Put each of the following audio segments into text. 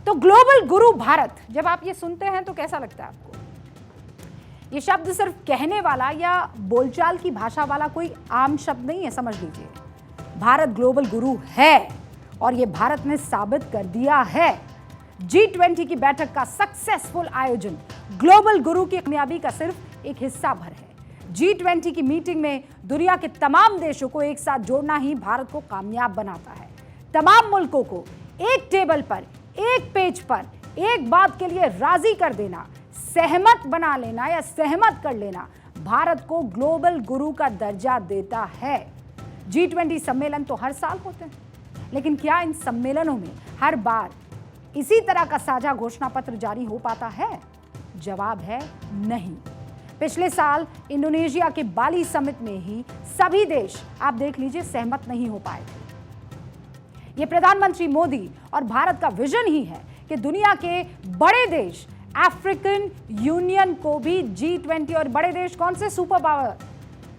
तो ग्लोबल गुरु भारत, जब आप ये सुनते हैं तो कैसा लगता है आपको? ये शब्द सिर्फ कहने वाला या बोलचाल की भाषा वाला कोई आम शब्द नहीं है, समझ लीजिए। भारत ग्लोबल गुरु है और ये भारत ने साबित कर दिया है। G20 की बैठक का सक्सेसफुल आयोजन ग्लोबल गुरु की कामयाबी का सिर्फ एक हिस्सा भर है। G20 की मीटिंग में दुनिया के तमाम देशों को एक साथ जोड़ना ही भारत को कामयाब बनाता है। तमाम मुल्कों को एक टेबल पर, एक पेज पर, एक बात के लिए राजी कर देना, सहमत बना लेना या सहमत कर लेना भारत को ग्लोबल गुरु का दर्जा देता है। G20 सम्मेलन तो हर साल होते हैं, लेकिन क्या इन सम्मेलनों में हर बार इसी तरह का साझा घोषणा पत्र जारी हो पाता है? जवाब है नहीं। पिछले साल इंडोनेशिया के बाली समिट में ही सभी देश, आप देख लीजिए, सहमत नहीं हो पाए थे। ये प्रधानमंत्री मोदी और भारत का विजन ही है कि दुनिया के बड़े देश अफ्रीकन यूनियन को भी G20, और बड़े देश कौन से? सुपर पावर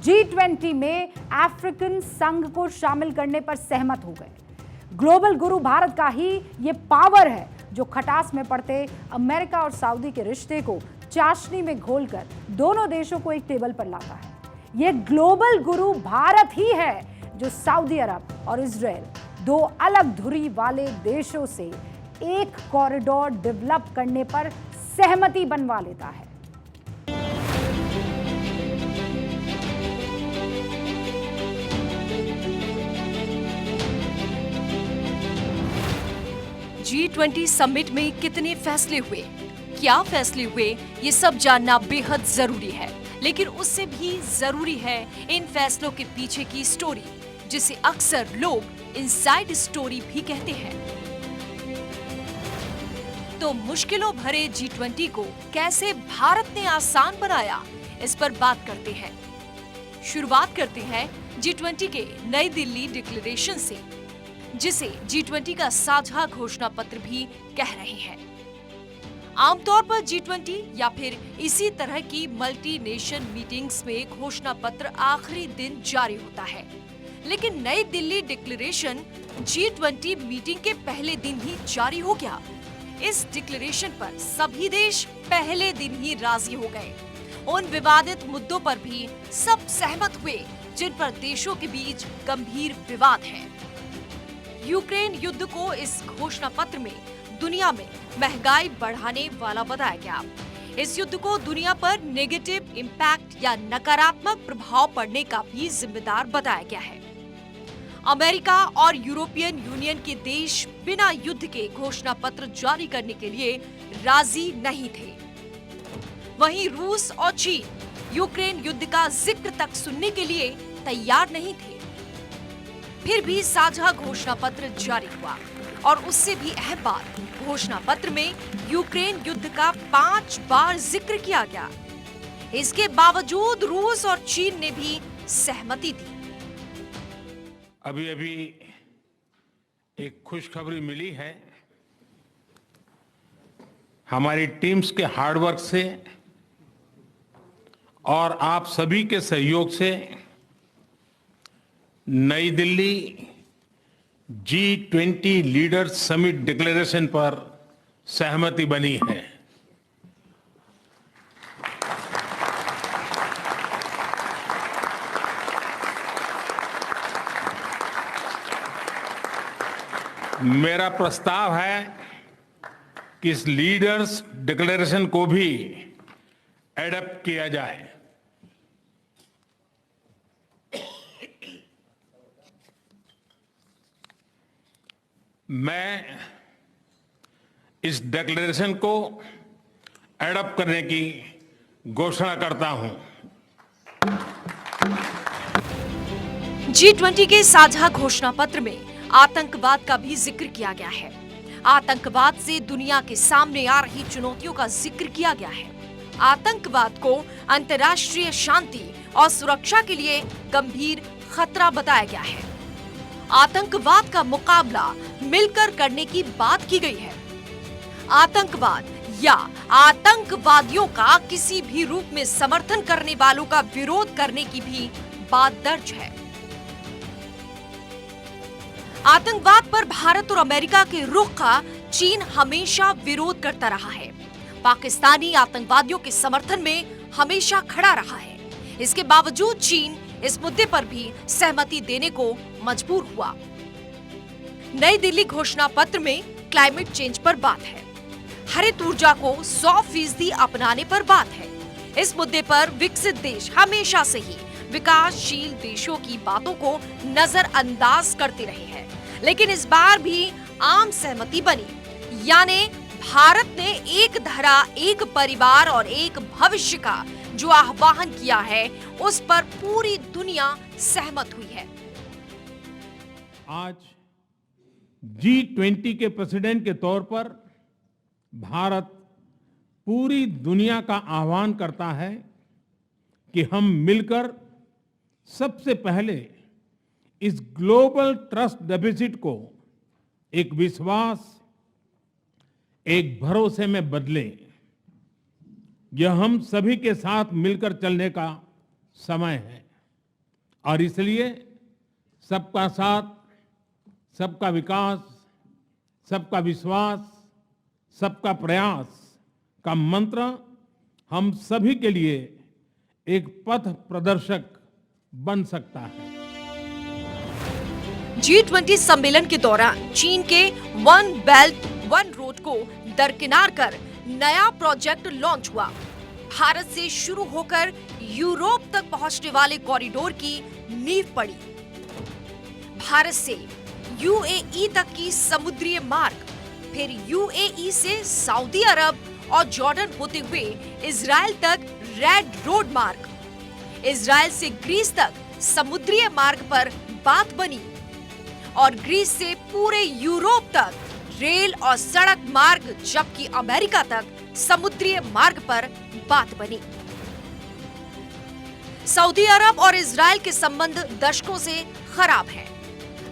G20 में अफ्रीकन संघ को शामिल करने पर सहमत हो गए। ग्लोबल गुरु भारत का ही ये पावर है जो खटास में पड़ते अमेरिका और सऊदी के रिश्ते को चाशनी में घोलकर दोनों देशों को एक टेबल पर लाता है। ये ग्लोबल गुरु भारत ही है जो सऊदी अरब और इजराइल, दो अलग धुरी वाले देशों से एक कॉरिडोर डेवलप करने पर सहमति बनवा लेता है। G20 समिट में कितने फैसले हुए, क्या फैसले हुए, ये सब जानना बेहद जरूरी है। लेकिन उससे भी जरूरी है इन फैसलों के पीछे की स्टोरी, जिसे अक्सर लोग इनसाइड स्टोरी भी कहते हैं। तो मुश्किलों भरे G20 को कैसे भारत ने आसान बनाया, इस पर बात करते हैं। शुरुआत करते हैं G20 के नई दिल्ली डिक्लेरेशन से, जिसे G20 का साझा घोषणा पत्र भी कह रहे हैं। आमतौर पर G20 या फिर इसी तरह की मल्टी नेशन मीटिंग्स में घोषणा पत्र आखिरी दिन जारी होता है, लेकिन नई दिल्ली डिक्लेरेशन G20 मीटिंग के पहले दिन ही जारी हो गया। इस डिक्लेरेशन पर सभी देश पहले दिन ही राजी हो गए। उन विवादित मुद्दों पर भी सब सहमत हुए जिन पर देशों के बीच गंभीर विवाद है। यूक्रेन युद्ध को इस घोषणा पत्र में दुनिया में महंगाई बढ़ाने वाला बताया गया। इस युद्ध को दुनिया पर नेगेटिव इम्पैक्ट या नकारात्मक प्रभाव पड़ने का भी जिम्मेदार बताया गया है। अमेरिका और यूरोपियन यूनियन के देश बिना युद्ध के घोषणा पत्र जारी करने के लिए राजी नहीं थे। वहीं रूस और चीन यूक्रेन युद्ध का जिक्र तक सुनने के लिए तैयार नहीं थे। फिर भी साझा घोषणा पत्र जारी हुआ और उससे भी अहम बात, घोषणा पत्र में यूक्रेन युद्ध का 5 बार जिक्र किया गया। इसके बावजूद रूस और चीन ने भी सहमति दी। अभी एक खुशखबरी मिली है। हमारी टीम्स के हार्डवर्क से और आप सभी के सहयोग से नई Delhi G20 leaders summit declaration पर सहमति बनी है। मेरा प्रस्ताव है कि इस लीडर्स डिक्लेरेशन को भी एडॉप्ट किया जाए। मैं इस डिक्लेरेशन को एडॉप्ट करने की घोषणा करता हूं। G20 के साझा घोषणा पत्र में आतंकवाद का भी जिक्र किया गया है। आतंकवाद से दुनिया के सामने आ रही चुनौतियों का जिक्र किया गया है। आतंकवाद को अंतर्राष्ट्रीय शांति और सुरक्षा के लिए गंभीर खतरा बताया गया है। आतंकवाद का मुकाबला मिलकर करने की बात की गई है। आतंकवाद या आतंकवादियों का किसी भी रूप में समर्थन करने वालों का विरोध करने की भी बात दर्ज है। आतंकवाद पर भारत और अमेरिका के रुख का चीन हमेशा विरोध करता रहा है। पाकिस्तानी आतंकवादियों के समर्थन में हमेशा खड़ा रहा है। इसके बावजूद चीन इस मुद्दे पर भी सहमति देने को मजबूर हुआ। नई दिल्ली घोषणा पत्र में क्लाइमेट चेंज पर बात है, हरित ऊर्जा को 100% अपनाने पर बात है। इस मुद्दे पर विकसित देश हमेशा से ही विकासशील देशों की बातों को नजरअंदाज करते रहे हैं, लेकिन इस बार भी आम सहमति बनी, यानी भारत ने एक धरा, एक परिवार और एक भविष्य का जो आह्वान किया है, उस पर पूरी दुनिया सहमत हुई है। आज G20 के प्रेसिडेंट के तौर पर भारत पूरी दुनिया का आह्वान करता है कि हम मिलकर सबसे पहले इस ग्लोबल ट्रस्ट डेफिसिट को एक विश्वास, एक भरोसे में बदलें। यह हम सभी के साथ मिलकर चलने का समय है और इसलिए सबका साथ, सबका विकास, सबका विश्वास, सबका प्रयास का मंत्र हम सभी के लिए एक पथ प्रदर्शक बन सकता है। G20 सम्मेलन के दौरान चीन के वन बेल्ट वन रोड को दरकिनार कर नया प्रोजेक्ट लॉन्च हुआ। भारत से शुरू होकर यूरोप तक पहुंचने वाले कॉरिडोर की नींव पड़ी। भारत से यूएई तक की समुद्री मार्ग, फिर यूएई से सऊदी अरब और जॉर्डन होते हुए इजराइल तक रेड रोड मार्ग, इजराइल से ग्रीस तक समुद्री मार्ग पर बात बनी और ग्रीस से पूरे यूरोप तक रेल और सड़क मार्ग, जबकि अमेरिका तक समुद्री मार्ग पर बात बनी। सऊदी अरब और इजराइल के संबंध दशकों से खराब हैं।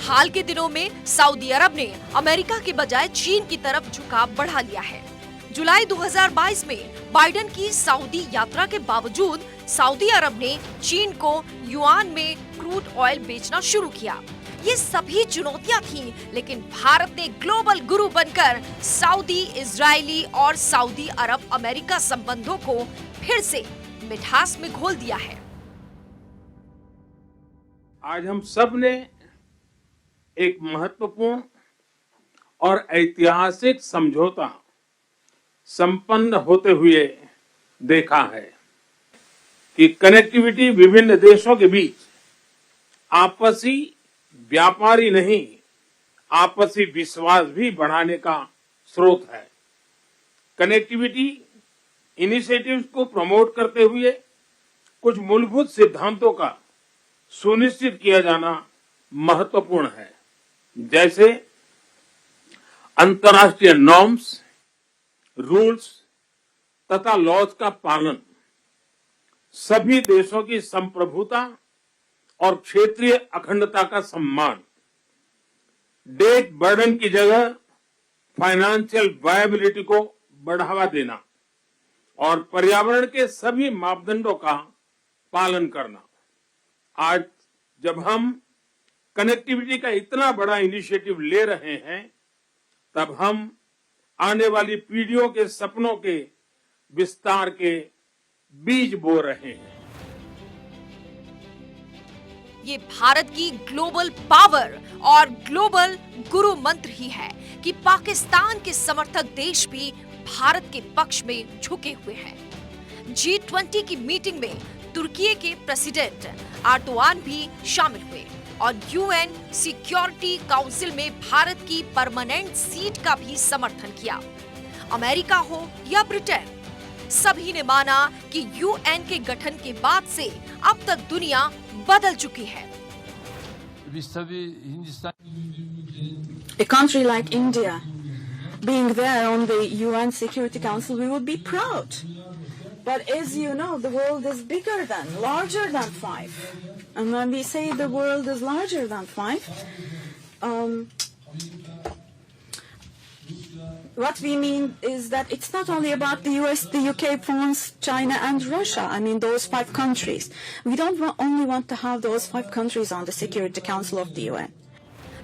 हाल के दिनों में सऊदी अरब ने अमेरिका के बजाय चीन की तरफ झुकाव बढ़ा लिया है। जुलाई 2022 में बाइडेन की सऊदी यात्रा के बावजूद सऊदी अरब ने चीन को युआन में क्रूड ऑयल बेचना शुरू किया। ये सभी चुनौतियां थीं, लेकिन भारत ने ग्लोबल गुरु बनकर सऊदी, इजरायली और सऊदी अरब अमेरिका संबंधों को फिर से मिठास में घोल दिया है। आज हम सब ने एक महत्वपूर्ण और ऐतिहासिक समझौता संपन्न होते हुए देखा है कि कनेक्टिविटी विभिन्न देशों के बीच आपसी व्यापार ही नहीं, आपसी विश्वास भी बढ़ाने का स्रोत है। कनेक्टिविटी इनिशिएटिव्स को प्रमोट करते हुए कुछ मूलभूत सिद्धांतों का सुनिश्चित किया जाना महत्वपूर्ण है, जैसे अंतर्राष्ट्रीय नॉर्म्स, रूल्स तथा लॉज का पालन, सभी देशों की संप्रभुता और क्षेत्रीय अखंडता का सम्मान, डेट बर्डन की जगह फाइनेंशियल वायबिलिटी को बढ़ावा देना और पर्यावरण के सभी मापदंडों का पालन करना। आज जब हम कनेक्टिविटी का इतना बड़ा इनिशिएटिव ले रहे हैं, तब हम आने वाली पीढ़ियों के सपनों के विस्तार के बीज बो रहे हैं। ये भारत की ग्लोबल पावर और ग्लोबल गुरु मंत्र ही है कि पाकिस्तान के समर्थक देश भी भारत के पक्ष में झुके हुए हैं। G20 की मीटिंग में तुर्की के प्रेसिडेंट एर्दोगान भी शामिल हुए और यूएन सिक्योरिटी काउंसिल में भारत की परमानेंट सीट का भी समर्थन किया। अमेरिका हो या ब्रिटेन, सभी ने माना कि यूएन के गठन के बाद से अब तक दुनिया बदल चुकी है। A country like India, being there on the UN Security Council, we would be proud. But as you know, the world is bigger than, larger than 5. And when we say the world is larger than 5, what we mean is that it's not only about the US, the UK, France, China, and Russia. I mean, those 5 countries. We don't only want to have those 5 countries on the Security Council of the UN.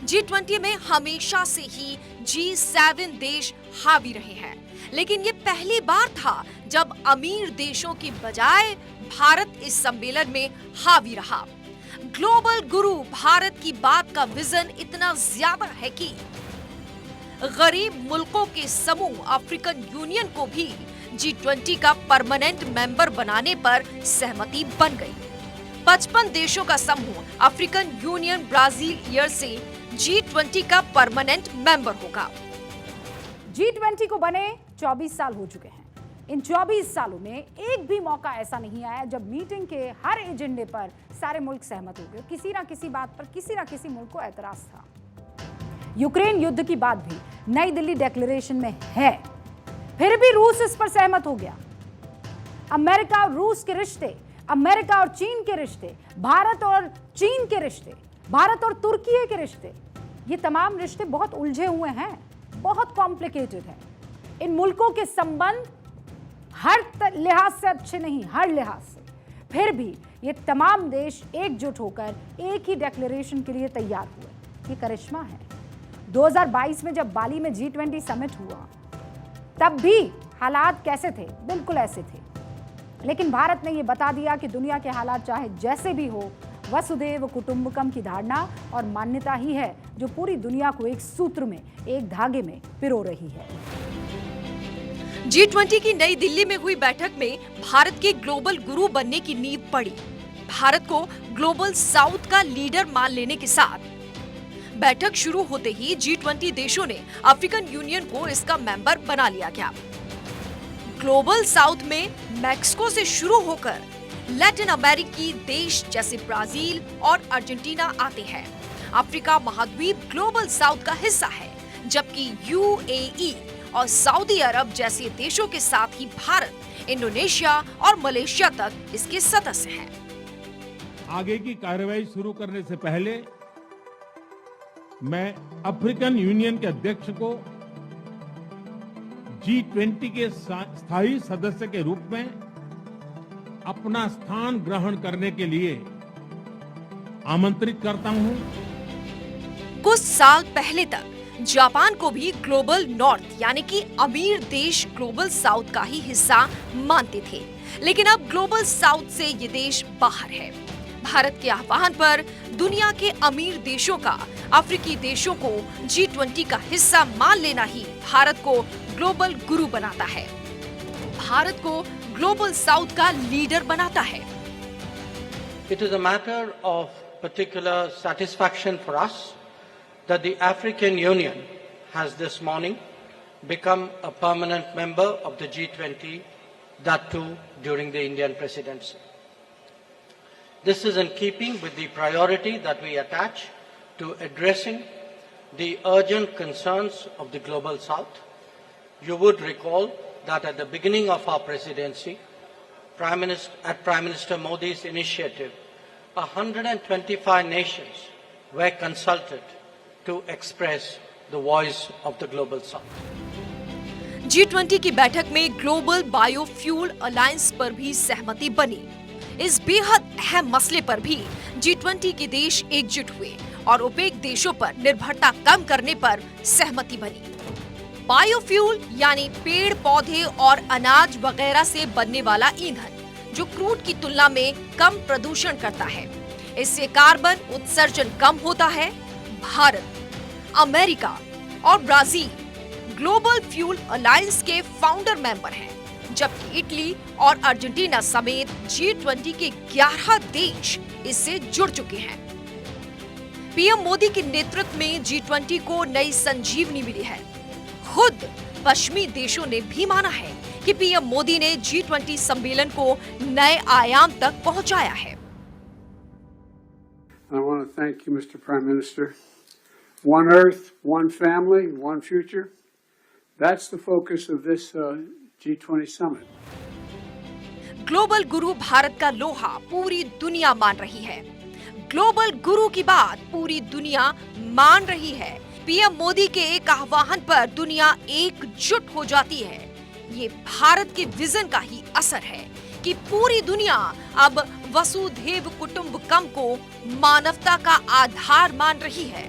G20 में हमेशा से ही G7 देश हावी रहे हैं, लेकिन ये पहली बार था जब अमीर देशों की बजाय भारत इस सम्मेलन में हावी रहा। ग्लोबल गुरु भारत की बात का विजन इतना ज्यादा है कि गरीब मुल्कों के समूह अफ्रीकन यूनियन को भी G20 का परमानेंट मेंबर बनाने पर सहमति बन गई। 55 देशों का समूह अफ्रीकन यूनियन ब्राजील ईयर से G20 का परमानेंट मेंबर होगा। G20 को बने 24 साल हो चुके हैं। इन 24 सालों में एक भी मौका ऐसा नहीं आया जब मीटिंग के हर एजेंडे पर सारे मुल्क सहमत हो गए। किसी ना किसी बात पर किसी ना किसी मुल्क को एतराज था। यूक्रेन युद्ध की बात भी नई दिल्ली डिक्लेरेशन में है, फिर भी रूस इस पर सहमत हो गया। अमेरिका और रूस के रिश्ते, अमेरिका और चीन के रिश्ते, भारत और चीन के रिश्ते, भारत और तुर्की के रिश्ते, ये तमाम रिश्ते बहुत उलझे हुए हैं, बहुत कॉम्प्लिकेटेड हैं। इन मुल्कों के संबंध हर लिहाज से अच्छे नहीं, हर लिहाज से, फिर भी ये तमाम देश एकजुट होकर एक ही डिक्लेरेशन के लिए तैयार हुए। ये करिश्मा है। 2022 में जब बाली में G20 समिट हुआ, तब भी हालात कैसे थे? बिल्कुल ऐसे थे। लेकिन भारत ने ये बता दिया कि दुनिया के हालात चाहे जैसे भी हो, वसुधैव कुटुंबकम की धारणा और मान्यता ही है जो पूरी दुनिया को एक सूत्र में, एक धागे में पिरो रही है। G20 की नई दिल्ली में हुई बैठक में भारत के ग्लोबल गुरु बनने की नींव पड़ी। भारत को ग्लोबल साउथ का लीडर मान लेने के साथ बैठक शुरू होते ही G20 देशों ने अफ्रीकन यूनियन को इसका मेंबर बना लिया गया। ग्लोबल साउथ में मैक्सिको से शुरू होकर लैटिन अमेरिकी देश जैसे ब्राजील और अर्जेंटीना आते हैं। अफ्रीका महाद्वीप ग्लोबल साउथ का हिस्सा है, जबकि UAE और सऊदी अरब जैसे देशों के साथ ही भारत, इंडोनेशिया और मलेशिया तक इसके सदस्य हैं। आगे की कार्रवाई शुरू करने से पहले मैं अफ्रीकन यूनियन के अध्यक्ष को G20 के स्थायी सदस्य के रूप में अपना स्थान ग्रहण करने के लिए आमंत्रित करता हूं। कुछ साल पहले तक जापान को भी ग्लोबल नॉर्थ यानी कि अमीर देश ग्लोबल साउथ का ही हिस्सा मानते थे, लेकिन अब ग्लोबल साउथ से ये देश बाहर है। भारत के आह्वान पर दुनिया के अमीर देशों का अफ्रीकी देशों को G20 का हिस्सा मान लेना ही भारत को ग्लोबल गुरु बनाता है, भारत को ग्लोबल साउथ का लीडर बनाता है। It is a matter of particular satisfaction for us that the African Union has this morning become a permanent member of the G20, that too during the Indian presidency. This is in keeping with the priority that we attach to addressing the urgent concerns of the Global South. You would recall that at the beginning of our presidency, at Prime Minister Modi's initiative, 125 nations were consulted to express the voice of the Global South. G20 की बैठक में global biofuel alliance पर भी सहमति बनी। इस बेहद अहम मसले पर भी G20 के देश एकजुट हुए और ओपेक देशों पर निर्भरता कम करने पर सहमति बनी। बायोफ्यूल यानी पेड़ पौधे और अनाज वगैरह से बनने वाला ईंधन, जो क्रूड की तुलना में कम प्रदूषण करता है। इससे कार्बन उत्सर्जन कम होता है। भारत, अमेरिका और ब्राजील ग्लोबल फ्यूल अलायंस के फाउंडर मेंबर हैं, जबकि इटली और अर्जेंटीना समेत G20 के 11 देश इससे जुड़ चुके हैं। पीएम मोदी के नेतृत्व में G20 को नई संजीवनी मिली है। खुद पश्चिमी देशों ने भी माना है कि पीएम मोदी ने G20 सम्मेलन को नए आयाम तक पहुंचाया है। I want to thank you, Mr. Prime Minister. One Earth, one family, one future. That's the focus of this G20 summit. Global गुरु भारत का लोहा पूरी दुनिया मान रही है। ग्लोबल गुरु की बात पूरी दुनिया मान रही है। पीएम मोदी के एक आह्वान पर दुनिया एकजुट हो जाती है। ये भारत के विजन का ही असर है कि पूरी दुनिया अब वसुधैव कुटुंबकम को मानवता का आधार मान रही है।